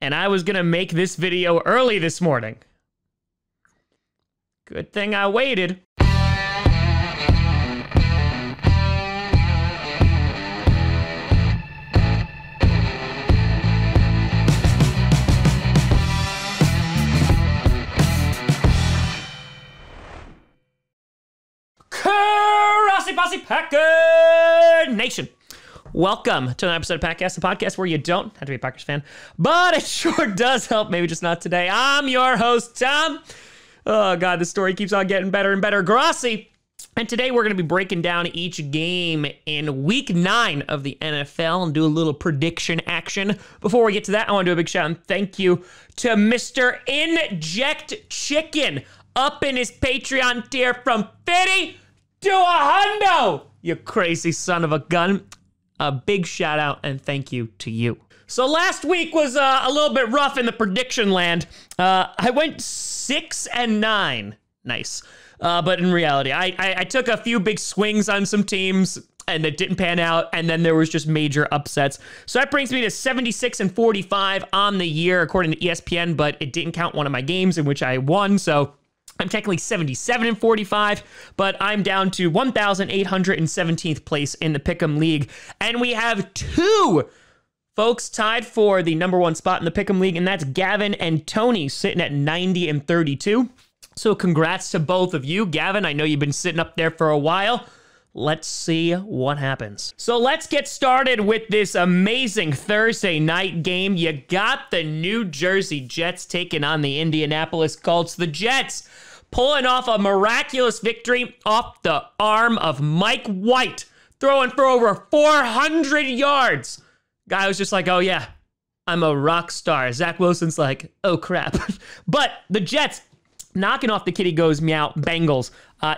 and I was gonna make this video early this morning. Good thing I waited. Grossi Packer Nation. Welcome to an episode of Packcast, the podcast where you don't have to be a Packers fan, but it sure does help, maybe just not today. I'm your host, Tom. Oh, God, the story keeps on getting better and better. Grossi. And today we're going to be breaking down each game in week 9 of the NFL and do a little prediction action. Before we get to that, I want to do a big shout and thank you to Mr. Inject Chicken up in his Patreon tier from 50 to 100. You crazy son of a gun. A big shout out and thank you to you. So last week was a little bit rough in the prediction land. I went 6-9. Nice. But in reality, I took a few big swings on some teams and it didn't pan out. And then there was just major upsets. So that brings me to 76-45 on the year, according to ESPN, but it didn't count one of my games in which I won. So I'm technically 77-45, but I'm down to 1,817th place in the Pick'em League. And we have 2 folks tied for the #1 spot in the Pick'em League, and that's Gavin and Tony sitting at 90-32. So congrats to both of you. Gavin, I know you've been sitting up there for a while. Let's see what happens. So let's get started with this amazing Thursday night game. You got the New Jersey Jets taking on the Indianapolis Colts. The Jets pulling off a miraculous victory off the arm of Mike White, throwing for over 400 yards. Guy was just like, oh yeah, I'm a rock star. Zach Wilson's like, oh crap. But the Jets knocking off the kitty goes meow Bengals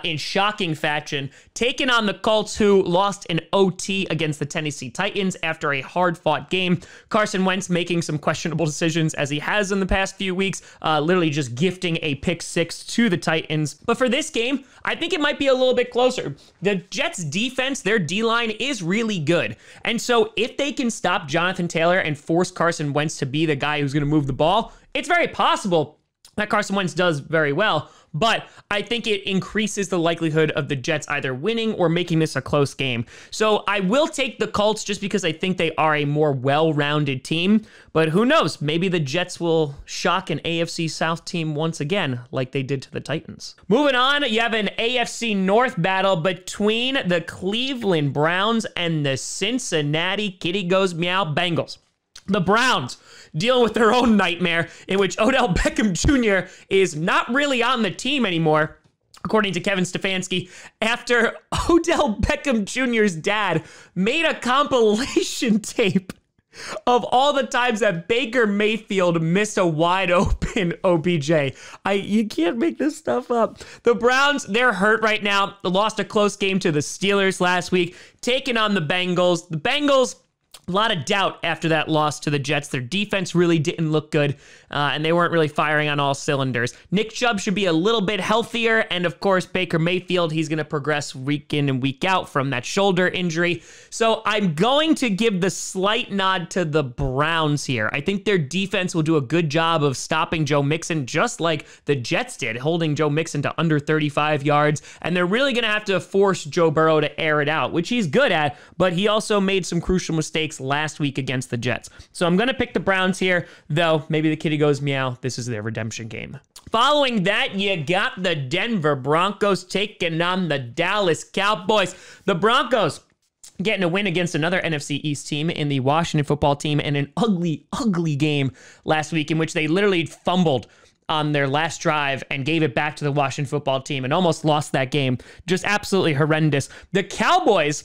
in shocking fashion, taking on the Colts, who lost an OT against the Tennessee Titans after a hard-fought game. Carson Wentz making some questionable decisions, as he has in the past few weeks, literally just gifting a pick 6 to the Titans. But for this game, I think it might be a little bit closer. The Jets' defense, their D-line, is really good. And so if they can stop Jonathan Taylor and force Carson Wentz to be the guy who's going to move the ball, it's very possible that Carson Wentz does very well, but I think it increases the likelihood of the Jets either winning or making this a close game. So I will take the Colts just because I think they are a more well-rounded team, but who knows? Maybe the Jets will shock an AFC South team once again, like they did to the Titans. Moving on, you have an AFC North battle between the Cleveland Browns and the Cincinnati Kitty Goes Meow Bengals. The Browns dealing with their own nightmare in which Odell Beckham Jr. is not really on the team anymore, according to Kevin Stefanski, after Odell Beckham Jr.'s dad made a compilation tape of all the times that Baker Mayfield missed a wide open OBJ. You can't make this stuff up. The Browns, they're hurt right now. They lost a close game to the Steelers last week, taking on the Bengals. The Bengals, a lot of doubt after that loss to the Jets. Their defense really didn't look good, and they weren't really firing on all cylinders. Nick Chubb should be a little bit healthier, and of course, Baker Mayfield, he's going to progress week in and week out from that shoulder injury. So I'm going to give the slight nod to the Browns here. I think their defense will do a good job of stopping Joe Mixon, just like the Jets did, holding Joe Mixon to under 35 yards, and they're really going to have to force Joe Burrow to air it out, which he's good at, but he also made some crucial mistakes last week against the Jets. So I'm going to pick the Browns here, though maybe the kitty goes meow. This is their redemption game. Following that, you got the Denver Broncos taking on the Dallas Cowboys. The Broncos getting a win against another NFC East team in the Washington football team, and an ugly, ugly game last week in which they literally fumbled on their last drive and gave it back to the Washington football team and almost lost that game. Just absolutely horrendous. The Cowboys,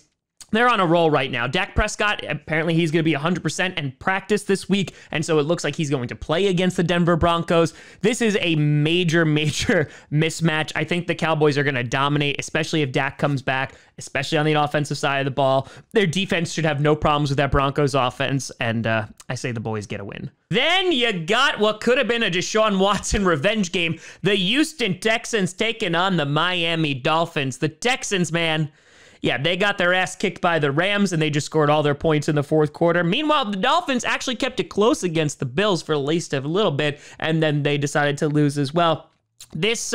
they're on a roll right now. Dak Prescott, apparently he's going to be 100% in practice this week, and so it looks like he's going to play against the Denver Broncos. This is a major, major mismatch. I think the Cowboys are going to dominate, especially if Dak comes back, especially on the offensive side of the ball. Their defense should have no problems with that Broncos offense, and I say the boys get a win. Then you got what could have been a Deshaun Watson revenge game. The Houston Texans taking on the Miami Dolphins. The Texans, man, yeah, they got their ass kicked by the Rams, and they just scored all their points in the fourth quarter. Meanwhile, the Dolphins actually kept it close against the Bills for at least a little bit, and then they decided to lose as well. This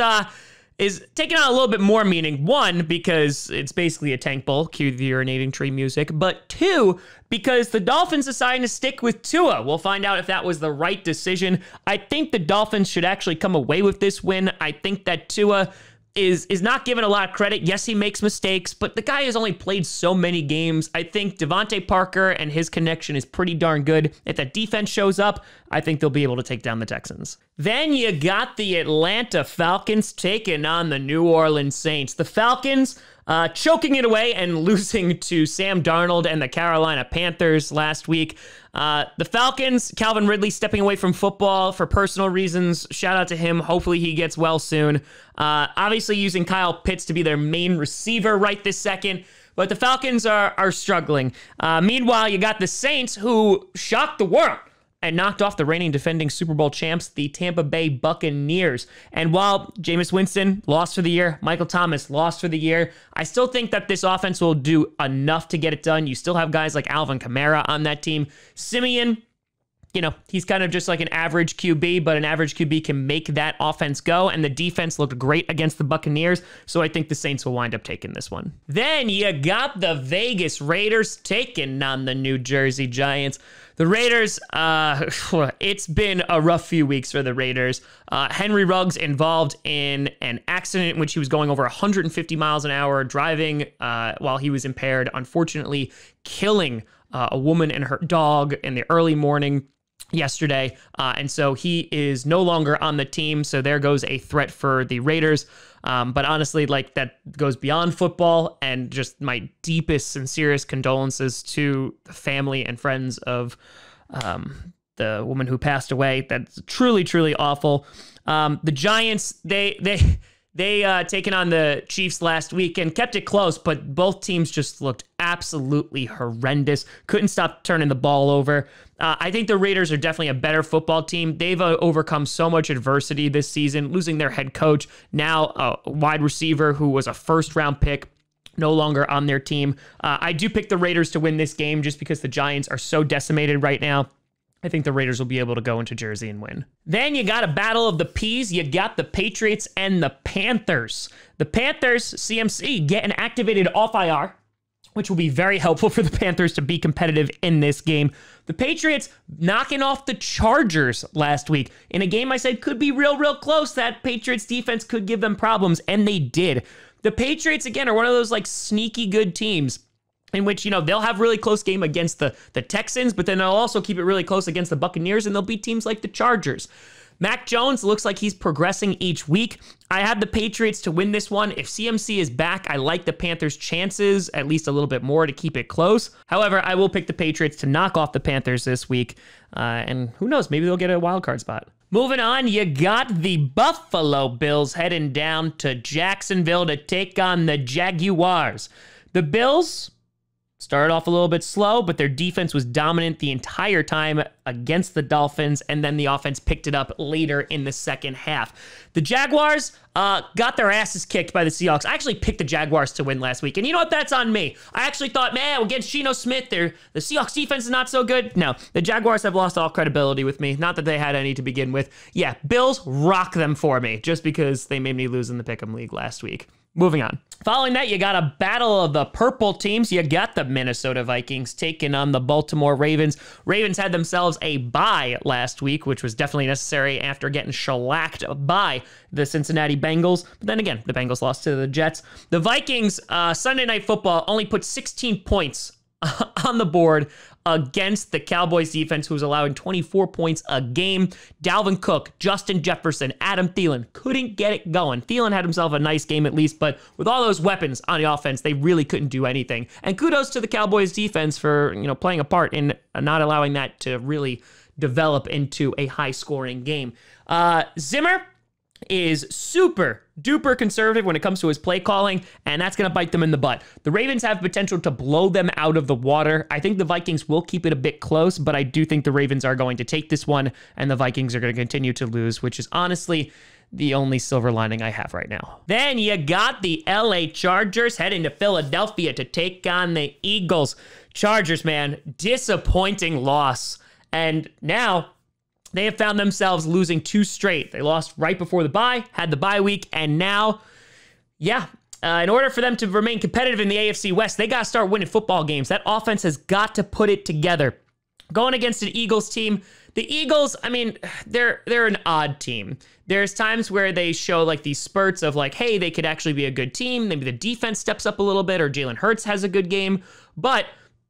is taking on a little bit more meaning. One, because it's basically a tank bowl, cue the urinating tree music. But two, because the Dolphins decided to stick with Tua. We'll find out if that was the right decision. I think the Dolphins should actually come away with this win. I think that Tua is not given a lot of credit. Yes, he makes mistakes, but the guy has only played so many games. I think Devontae Parker and his connection is pretty darn good. If that defense shows up, I think they'll be able to take down the Texans. Then you got the Atlanta Falcons taking on the New Orleans Saints. The Falcons choking it away and losing to Sam Darnold and the Carolina Panthers last week. The Falcons, Calvin Ridley stepping away from football for personal reasons. Shout out to him. Hopefully he gets well soon. Obviously using Kyle Pitts to be their main receiver right this second. But the Falcons are struggling. Meanwhile, you got the Saints, who shocked the world and knocked off the reigning defending Super Bowl champs, the Tampa Bay Buccaneers. And while Jameis Winston lost for the year, Michael Thomas lost for the year, I still think that this offense will do enough to get it done. You still have guys like Alvin Kamara on that team. Simeon, you know, he's kind of just like an average QB, but an average QB can make that offense go, and the defense looked great against the Buccaneers, so I think the Saints will wind up taking this one. Then you got the Vegas Raiders taking on the New Jersey Giants. The Raiders, it's been a rough few weeks for the Raiders. Henry Ruggs involved in an accident in which he was going over 150 miles an hour, driving while he was impaired, unfortunately killing a woman and her dog in the early morning yesterday. And so he is no longer on the team. So there goes a threat for the Raiders. But honestly, like, that goes beyond football, and just my deepest, sincerest condolences to the family and friends of the woman who passed away. That's truly, truly awful. The Giants, they taken on the Chiefs last week and kept it close, but both teams just looked absolutely horrendous. Couldn't stop turning the ball over. I think the Raiders are definitely a better football team. They've overcome so much adversity this season, losing their head coach, now a wide receiver who was a first-round pick, no longer on their team. I do pick the Raiders to win this game just because the Giants are so decimated right now. I think the Raiders will be able to go into Jersey and win. Then you got a battle of the P's. You got the Patriots and the Panthers. The Panthers, CMC, getting activated off IR, which will be very helpful for the Panthers to be competitive in this game. The Patriots knocking off the Chargers last week in a game I said could be real close. That Patriots defense could give them problems, and they did. The Patriots, again, are one of those like sneaky good teams in which, you know, they'll have really close game against the Texans, but then they'll also keep it really close against the Buccaneers, and they'll beat teams like the Chargers. Mac Jones looks like he's progressing each week. I have the Patriots to win this one. If CMC is back, I like the Panthers' chances at least a little bit more to keep it close. However, I will pick the Patriots to knock off the Panthers this week, and who knows, maybe they'll get a wild card spot. Moving on, you got the Buffalo Bills heading down to Jacksonville to take on the Jaguars. The Bills started off a little bit slow, but their defense was dominant the entire time against the Dolphins, and then the offense picked it up later in the second half. The Jaguars got their asses kicked by the Seahawks. I actually picked the Jaguars to win last week, and you know what? That's on me. I actually thought, man, against Geno Smith, the Seahawks defense is not so good. No, the Jaguars have lost all credibility with me. Not that they had any to begin with. Yeah, Bills rock them for me, just because they made me lose in the Pick'em League last week. Moving on. Following that, you got a battle of the purple teams. You got the Minnesota Vikings taking on the Baltimore Ravens. Ravens had themselves a bye last week, which was definitely necessary after getting shellacked by the Cincinnati Bengals. But then again, the Bengals lost to the Jets. The Vikings, Sunday Night Football, only put 16 points on the board against the Cowboys defense, who was allowing 24 points a game. Dalvin Cook, Justin Jefferson, Adam Thielen couldn't get it going. Thielen had himself a nice game at least, but with all those weapons on the offense, they really couldn't do anything. And kudos to the Cowboys defense for, you know, playing a part in not allowing that to really develop into a high-scoring game. Zimmer, is super duper conservative when it comes to his play calling, and that's going to bite them in the butt. The Ravens have potential to blow them out of the water. I think the Vikings will keep it a bit close, but I do think the Ravens are going to take this one, and the Vikings are going to continue to lose, which is honestly the only silver lining I have right now. Then you got the LA Chargers heading to Philadelphia to take on the Eagles. Chargers, man, disappointing loss. And now they have found themselves losing 2 straight. They lost right before the bye, had the bye week, and now, in order for them to remain competitive in the AFC West, they got to start winning football games. That offense has got to put it together. Going against an Eagles team, the Eagles, I mean, they're an odd team. There's times where they show like these spurts of like, hey, they could actually be a good team. Maybe the defense steps up a little bit, or Jalen Hurts has a good game, but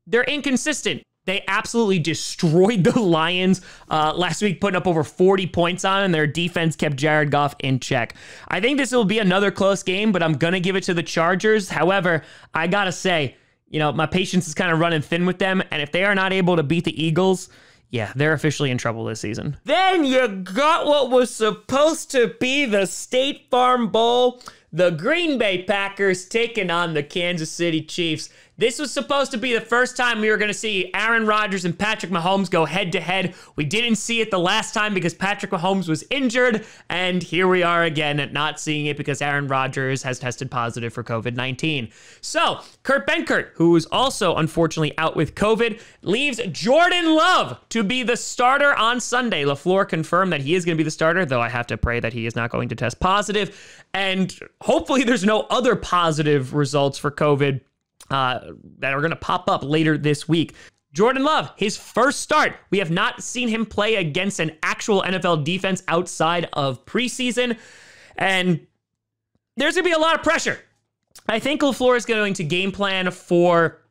they're inconsistent. They absolutely destroyed the Lions last week, putting up over 40 points on, and their defense kept Jared Goff in check. I think this will be another close game, but I'm going to give it to the Chargers. However, I got to say, my patience is kind of running thin with them, and if they are not able to beat the Eagles, yeah, they're officially in trouble this season. Then you got what was supposed to be the State Farm Bowl. The Green Bay Packers taking on the Kansas City Chiefs. This was supposed to be the first time we were going to see Aaron Rodgers and Patrick Mahomes go head-to-head. We didn't see it the last time because Patrick Mahomes was injured, and here we are again at not seeing it because Aaron Rodgers has tested positive for COVID-19. So, Kurt Benkert, who is also unfortunately out with COVID, leaves Jordan Love to be the starter on Sunday. LaFleur confirmed that he is going to be the starter, though I have to pray that he is not going to test positive, and hopefully there's no other positive results for COVID that are going to pop up later this week. Jordan Love, his first start. We have not seen him play against an actual NFL defense outside of preseason, and there's going to be a lot of pressure. I think LaFleur is going to game plan for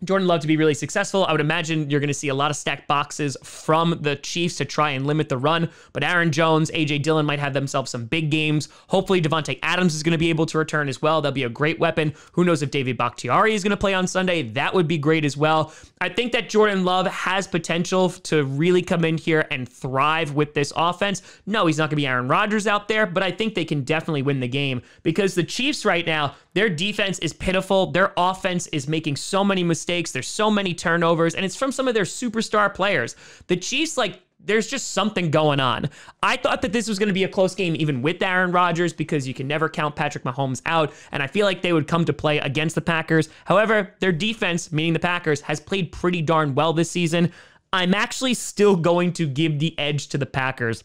Jordan Love to be really successful. I would imagine you're going to see a lot of stacked boxes from the Chiefs to try and limit the run, but Aaron Jones, A.J. Dillon might have themselves some big games. Hopefully Devontae Adams is going to be able to return as well. That'll be a great weapon. Who knows if David Bakhtiari is going to play on Sunday? That would be great as well. I think that Jordan Love has potential to really come in here and thrive with this offense. No, he's not going to be Aaron Rodgers out there, but I think they can definitely win the game because the Chiefs right now, their defense is pitiful. Their offense is making so many mistakes. There's so many turnovers, and it's from some of their superstar players. The Chiefs, there's just something going on. I thought that this was going to be a close game even with Aaron Rodgers because you can never count Patrick Mahomes out, and I feel like they would come to play against the Packers. However, their defense, meaning the Packers, has played pretty darn well this season. I'm actually still going to give the edge to the Packers.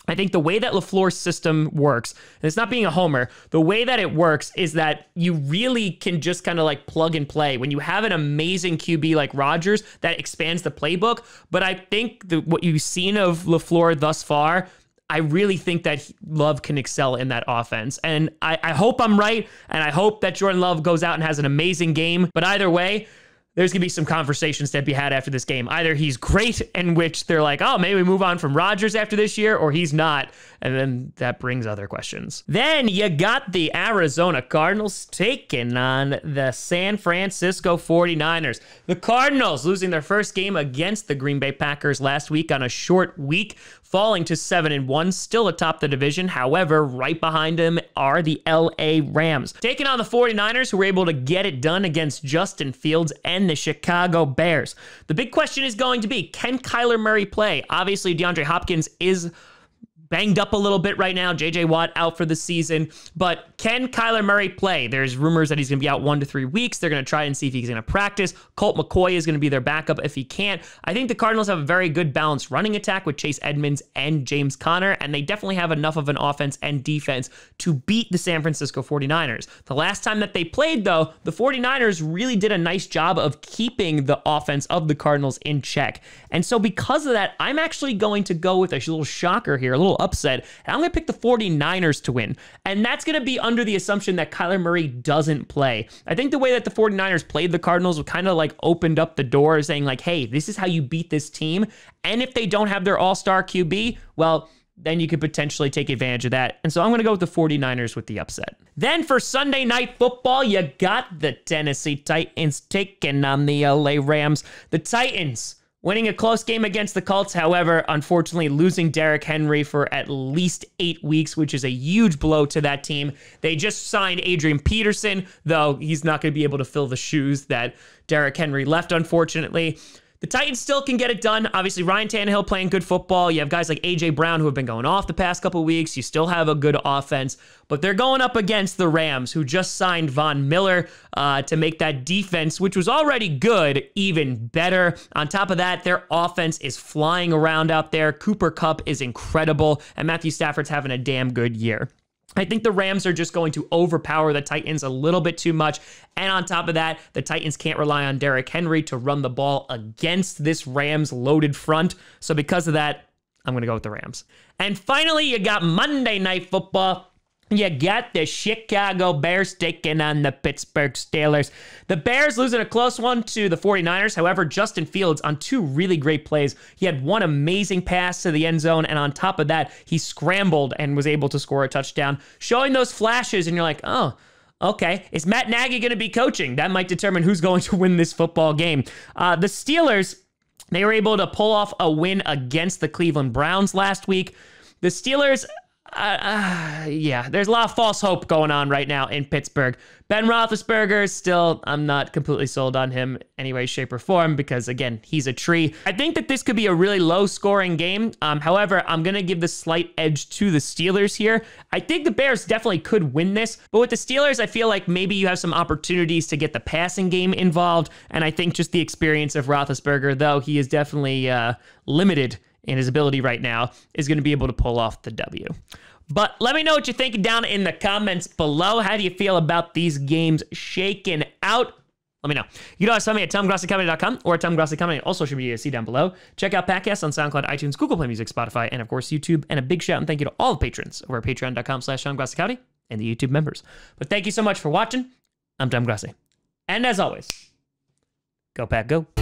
I think the way that LaFleur's system works, and it's not being a homer, the way that it works is that you really can just kind of plug and play. When you have an amazing QB like Rodgers, that expands the playbook. But I think what you've seen of LaFleur thus far, I really think that Love can excel in that offense. And I hope I'm right, and I hope that Jordan Love goes out and has an amazing game. But either way, there's going to be some conversations to be had after this game. Either he's great, in which they're like, oh, maybe we move on from Rodgers after this year, or he's not. And then that brings other questions. Then you got the Arizona Cardinals taking on the San Francisco 49ers. The Cardinals losing their first game against the Green Bay Packers last week on a short week, falling to 7-1, still atop the division. However, right behind them are the LA Rams. Taking on the 49ers, who were able to get it done against Justin Fields and the Chicago Bears. The big question is going to be, can Kyler Murray play? Obviously, DeAndre Hopkins is banged up a little bit right now. J.J. Watt out for the season. But can Kyler Murray play? There's rumors that he's going to be out 1 to 3 weeks. They're going to try and see if he's going to practice. Colt McCoy is going to be their backup if he can't. I think the Cardinals have a very good balanced running attack with Chase Edmonds and James Conner, and they definitely have enough of an offense and defense to beat the San Francisco 49ers. The last time that they played, though, the 49ers really did a nice job of keeping the offense of the Cardinals in check. And so because of that, I'm actually going to go with a little shocker here, a little upset, and I'm going to pick the 49ers to win. And that's going to be under the assumption that Kyler Murray doesn't play. I think the way that the 49ers played the Cardinals kind of opened up the door saying hey, this is how you beat this team. And if they don't have their all-star QB, well, then you could potentially take advantage of that. And so I'm going to go with the 49ers with the upset. Then for Sunday Night Football, you got the Tennessee Titans taking on the LA Rams. The Titans winning a close game against the Colts. However, unfortunately, losing Derrick Henry for at least 8 weeks, which is a huge blow to that team. They just signed Adrian Peterson, though he's not going to be able to fill the shoes that Derrick Henry left, unfortunately. The Titans still can get it done. Obviously, Ryan Tannehill playing good football. You have guys like A.J. Brown who have been going off the past couple weeks. You still have a good offense, but they're going up against the Rams, who just signed Von Miller to make that defense, which was already good, even better. On top of that, their offense is flying around out there. Cooper Kupp is incredible, and Matthew Stafford's having a damn good year. I think the Rams are just going to overpower the Titans a little bit too much. And on top of that, the Titans can't rely on Derrick Henry to run the ball against this Rams loaded front. So because of that, I'm going to go with the Rams. And finally, you got Monday Night Football. You got the Chicago Bears taking on the Pittsburgh Steelers. The Bears losing a close one to the 49ers. However, Justin Fields on 2 really great plays. He had 1 amazing pass to the end zone, and on top of that, he scrambled and was able to score a touchdown, showing those flashes, and you're like, oh, okay. Is Matt Nagy going to be coaching? That might determine who's going to win this football game. The Steelers, they were able to pull off a win against the Cleveland Browns last week. The Steelers... yeah, there's a lot of false hope going on right now in Pittsburgh. Ben Roethlisberger, still, I'm not completely sold on him any way, shape, or form because, again, he's a tree. I think that this could be a really low-scoring game. However, I'm going to give the slight edge to the Steelers here. I think the Bears definitely could win this, but with the Steelers, I feel like maybe you have some opportunities to get the passing game involved, and I think just the experience of Roethlisberger, though he is definitely limited in his ability right now, is going to be able to pull off the W. But let me know what you're thinking down in the comments below. How do you feel about these games shaking out? Let me know. You can always find me at TomGrossiComedy.com or at TomGrossiComedy. Also should be see down below. Check out podcasts on SoundCloud, iTunes, Google Play Music, Spotify, and of course YouTube. And a big shout and thank you to all the patrons over at patreon.com/TomGrossiComedy and the YouTube members. But thank you so much for watching. I'm Tom Grossi. And as always, go Pack, go.